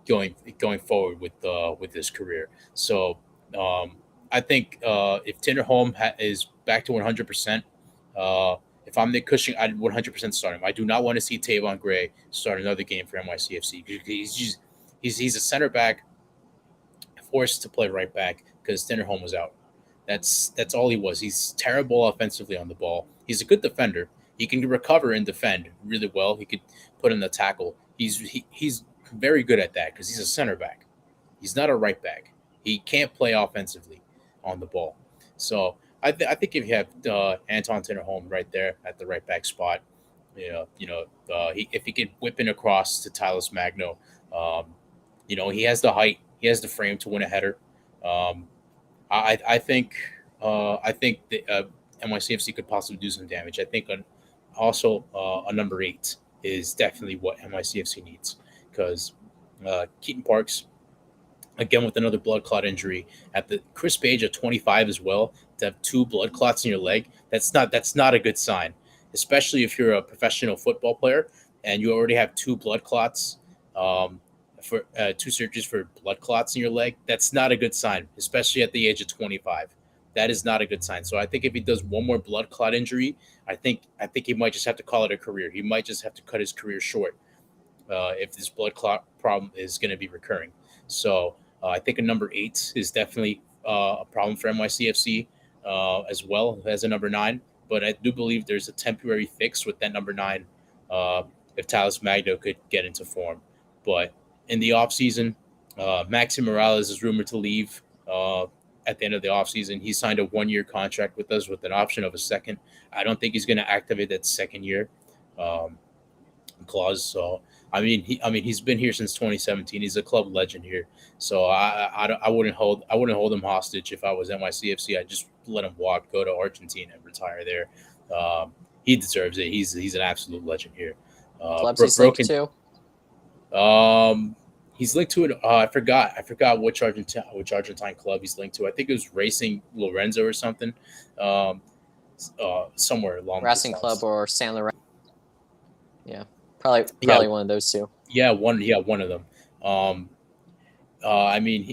going forward with his career. So um, I think if Tinderholm is back to 100%, if I'm Nick Cushing, I'd 100% start him. I do not want to see Tavon Gray start another game for NYCFC. He's a center back forced to play right back because Tinderholm was out. That's all he was. He's terrible offensively on the ball. He's a good defender. He can recover and defend really well. He could put in the tackle. He's very good at that because he's a center back. He's not a right back. He can't play offensively on the ball. So I think if you have Anton Tinnerholm right there at the right back spot, if he could whip in across to Tyler Magno, um, he has the height, he has the frame to win a header. Um, I think that NYCFC could possibly do some damage. I think also a number 8 is definitely what NYCFC needs because Keaton Parks, again with another blood clot injury at the crisp age of 25 as well, to have 2 blood clots in your leg, that's not a good sign, especially if you're a professional football player and you already have 2 blood clots. For 2 surgeries for blood clots in your leg, that's not a good sign, especially at the age of 25. That is not a good sign. So I think if he does one more blood clot injury, I think he might just have to call it a career. He might just have to cut his career short if this blood clot problem is going to be recurring. So I think a number 8 is definitely a problem for NYCFC as well as a number 9. But I do believe there's a temporary fix with that number 9 if Talis Magno could get into form. But in the offseason, Maxi Morales is rumored to leave at the end of the offseason. He signed a 1-year contract with us with an option of a second. I don't think he's going to activate that second year clause. So he's been here since 2017. He's a club legend here. So I wouldn't hold him hostage if I was NYCFC. I'd just let him walk, go to Argentina, and retire there. He deserves it. He's an absolute legend here. Clubs he's linked to? He's linked to it. I forgot which Argentine club he's linked to. I think it was Racing Lorenzo or something. Somewhere along Racing Club or San Lorenzo. Yeah, probably one of those two. Yeah, one of them.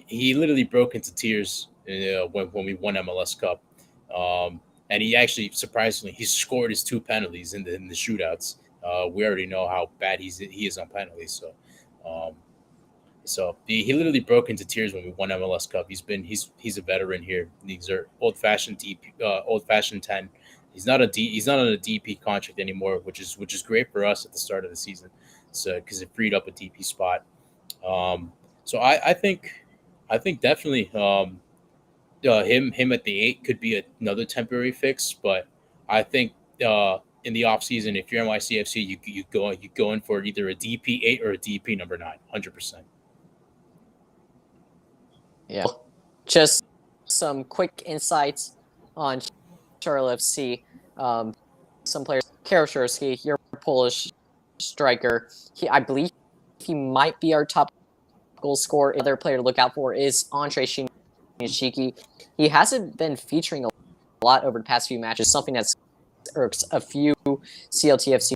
He literally broke into tears when we won MLS Cup. And he actually, surprisingly, he scored his 2 penalties in the shootouts. We already know how bad he is on penalties. So he literally broke into tears when we won MLS Cup. He's a veteran here. These are old fashioned 10. He's not on a DP contract anymore, which is great for us at the start of the season. So because it freed up a DP spot. So I think definitely him at the 8 could be another temporary fix, but I think in the offseason, if you're NYCFC, you go in for either a DP 8 or a DP number 9, 100%. Yeah. Just some quick insights on Charlotte FC. Some players, Karaszewski, your Polish striker. I believe he might be our top goal scorer. Another player to look out for is Andre Shinyashiki. He hasn't been featuring a lot over the past few matches, something that's irks a few CLTFC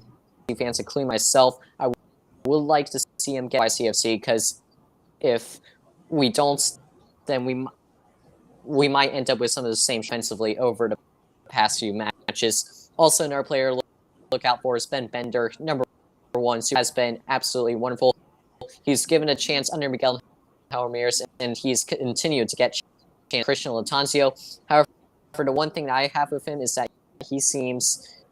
fans, including myself. I would like to see him get by CFC because if we don't, then we might end up with some of the same defensively over the past few matches. Also, another player to look out for is Ben Bender, number 1, who has been absolutely wonderful. He's given a chance under Miguel Ramirez, and he's continued to get chance. Christian Latanzio. However, the one thing that I have with him is that he seems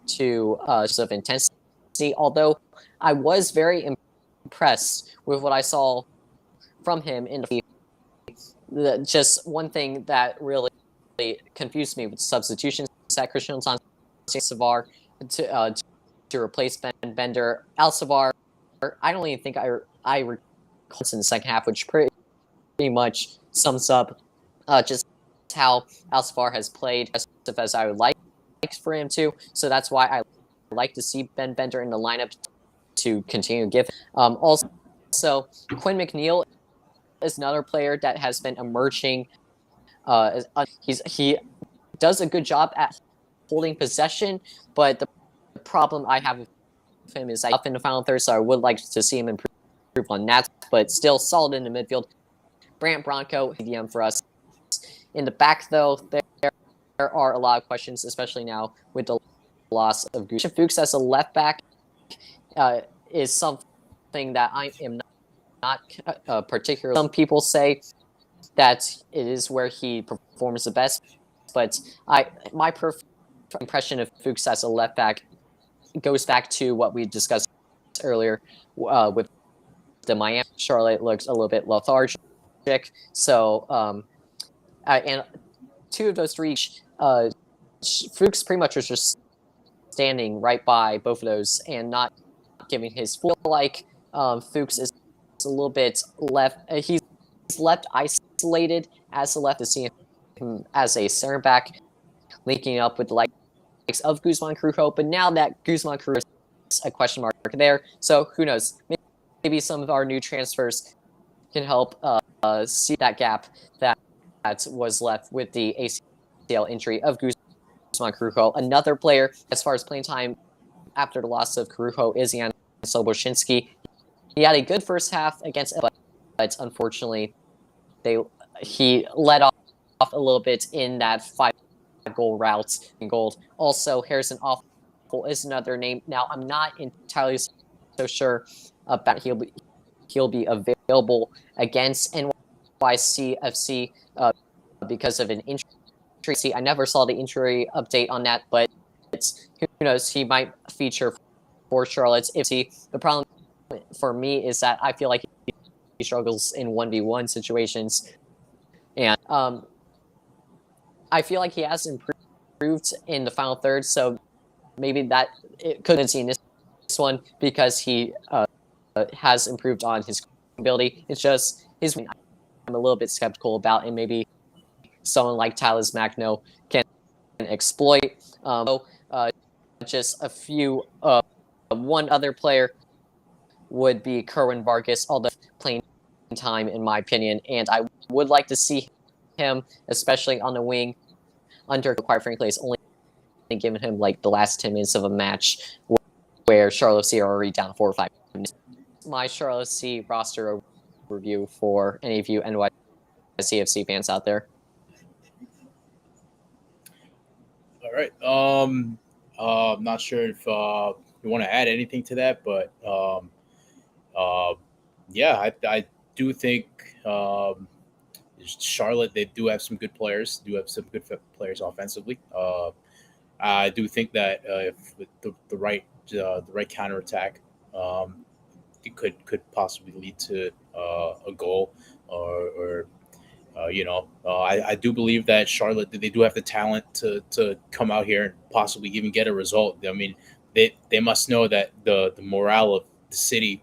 to sort of intensity. Although I was very impressed with what I saw from him in just one thing that really confused me with substitutions is that Christian Latanzio Savar to replace Ben Bender. Alcivar, I don't even think I recall in the second half, which pretty much sums up just how Alcivar has played as I would like for him to. So that's why I like to see Ben Bender in the lineup to continue to give. Also, Quinn McNeil is another player that has been emerging. He does a good job at holding possession, but the problem I have with him is up in the final third, so I would like to see him improve on that, but still solid in the midfield. Brant Bronco, DM for us. In the back, though, there are a lot of questions, especially now with the loss of Gushin Fuchs as a left back. Is something that I am not particularly. Some people say that it is where he performs the best, but my impression of Fuchs as a left back goes back to what we discussed earlier with the Miami. Charlotte looks a little bit lethargic, so and two of those three, Fuchs pretty much was just standing right by both of those and not giving his full. Like Fuchs is a little bit left. He's left isolated as the left to see him as a center back, linking up with the likes of Guzman Crujo. But now that Guzman Crujo is a question mark there, so who knows? Maybe some of our new transfers can help see that gap that was left with the ACL injury of Guzman Crujo. Another player, as far as playing time after the loss of Crujo, is Jan Soboshinsky. He had a good first half against, but unfortunately, he let off a little bit in that 5-goal route and goal. Also, Harrison Awful is another name. Now, I'm not entirely so sure about he'll be available against NYCFC because of an injury. I never saw the injury update on that, but who knows? He might feature for Charlotte's FC. The problem for me is that I feel like he struggles in 1v1 situations, and I feel like he has improved in the final third. So maybe that it couldn't see this one because he has improved on his ability. It's just his. I'm a little bit skeptical about, and maybe someone like Talles Magno can exploit. Just a few. One other player would be Kerwin Vargas, although playing time in my opinion, and I would like to see him, especially on the wing. Under, quite frankly, is only given him like the last 10 minutes of a match where Charlotte FC are already down 4 or 5 minutes. My Charlotte FC roster review for any of you NYCFC fans out there. All right. I'm not sure if you want to add anything to that, but yeah, I do think Charlotte, they do have some good players, offensively. I do think that if with the right counterattack, it could possibly lead to a goal or I do believe that Charlotte, they do have the talent to come out here and possibly even get a result. I mean, they must know that the morale of the city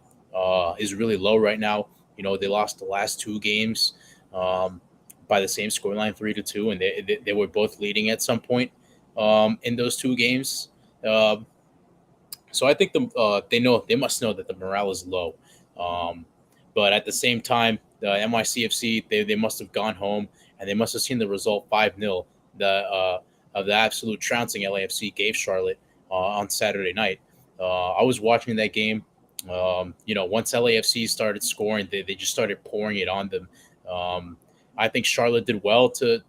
is really low right now. You know, they lost the last 2 games by the same scoreline, 3-2, and they were both leading at some point in those 2 games. So I think they must know that the morale is low. But at the same time, the NYCFC, they must have gone home and they must have seen the result 5-0 of the absolute trouncing LAFC gave Charlotte on Saturday night. I was watching that game. Once LAFC started scoring, they just started pouring it on them. I think Charlotte did well to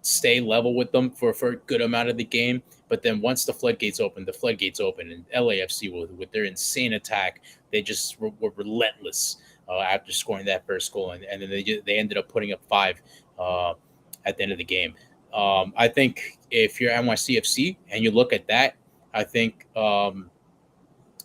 stay level with them for a good amount of the game. But then once the floodgates opened, and LAFC with their insane attack, they just were relentless after scoring that first goal, and then they ended up putting up 5 at the end of the game. I think if you're NYCFC and you look at that, I think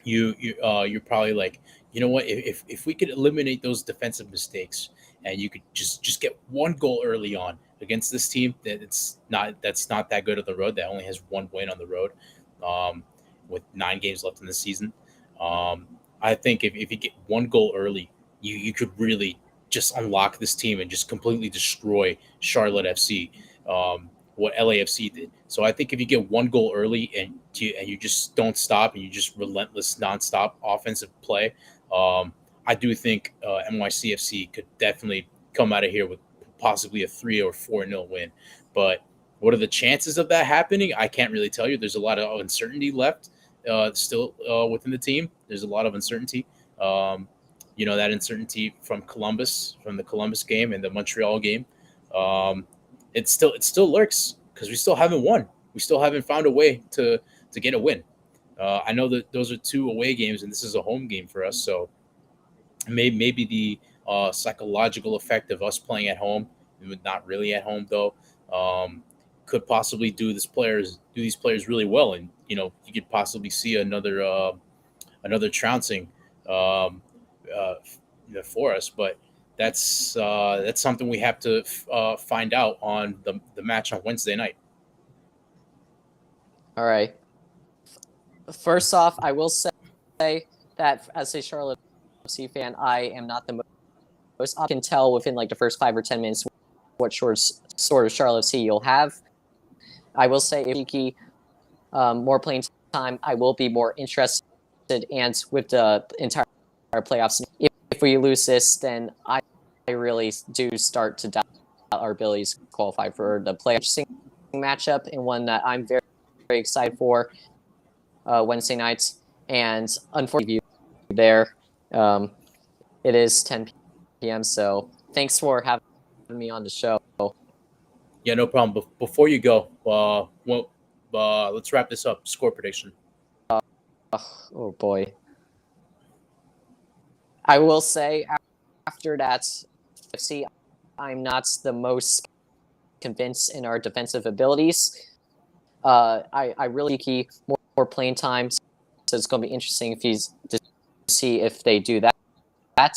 you're probably like, you know what, if we could eliminate those defensive mistakes and you could just get 1 goal early on against this team that's not that good on the road, that only has 1 win on the road with 9 games left in the season. I think if you get 1 goal early, you could really just unlock this team and just completely destroy Charlotte FC, what LAFC did. So I think if you get 1 goal early and you just don't stop and you just relentless nonstop offensive play, I do think NYCFC could definitely come out of here with possibly a 3 or 4-0 win. But what are the chances of that happening? I can't really tell you. There's a lot of uncertainty left. still within the team. There's a lot of uncertainty. Um, that uncertainty from the Columbus game and the Montreal game. Um, it still lurks because we still haven't won. We still haven't found a way to get a win. I know that those are two away games, and this is a home game for us. So maybe the psychological effect of us playing at home, not really at home though, um, could possibly do these players really well, and you could possibly see another trouncing um, uh, for us. But that's something we have to find out on the match on Wednesday night. All right. First off, I will say that as a Charlotte FC fan, I am not the most. I can tell within like the first 5 or 10 minutes what sort of Charlotte FC you'll have. I will say if Iki more playing time, I will be more interested. And with the entire playoffs, if we lose this, then I really do start to doubt our abilities to qualify for the playoff matchup, and one that I'm very, very excited for Wednesday nights. And unfortunately, there, it is 10 p.m. So thanks for having me on the show. Yeah, no problem. Before you go, let's wrap this up. Score prediction. Oh boy. I will say after that, FC, I'm not the most convinced in our defensive abilities. I really key more playing time, so it's going to be interesting if to see if they do that.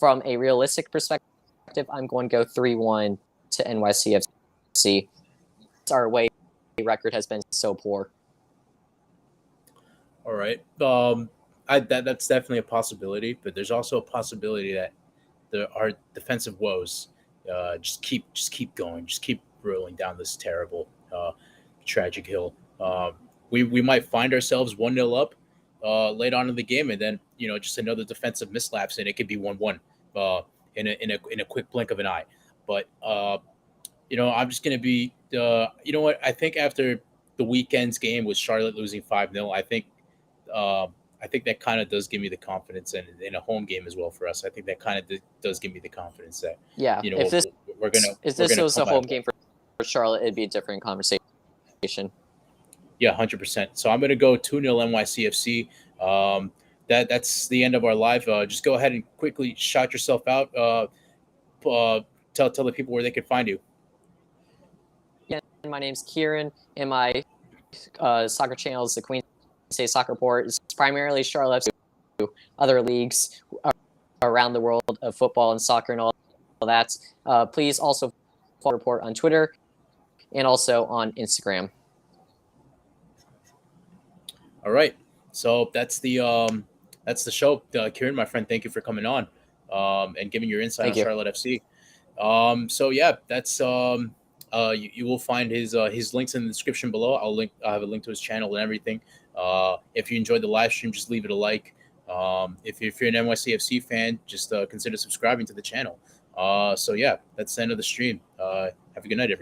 From a realistic perspective, I'm going to go 3-1 to NYCFC. Our away record has been so poor. All right. That's definitely a possibility, but there's also a possibility that our defensive woes just keep going, just keep rolling down this terrible, tragic hill. We might find ourselves 1-0 up late on in the game, and then just another defensive mislapse, and it could be 1-1 in a quick blink of an eye. But I'm just gonna be. You know what? I think after the weekend's game with Charlotte losing 5-0, I think that kind of does give me the confidence, and in a home game as well for us, I think that kind of does give me the confidence that if this was a home game for Charlotte, it'd be a different conversation. Yeah, 100%. So I'm gonna go 2-0 NYCFC. That's the end of our live. Just go ahead and quickly shout yourself out. Tell the people where they can find you. Yeah, my name's Kyran, and my soccer channel is the Queen State Soccer Report. It's primarily Charlotte FC, other leagues around the world of football and soccer and all that. Please also follow the report on Twitter and also on Instagram. All right, so that's the show. Kyran, my friend, thank you for coming on and giving your insight on Charlotte FC. So yeah, that's you will find his links in the description below. I'll have a link to his channel and everything. If you enjoyed the live stream, just leave it a like. If you're an NYCFC fan, just consider subscribing to the channel. So yeah, that's the end of the stream. Have a good night, everybody.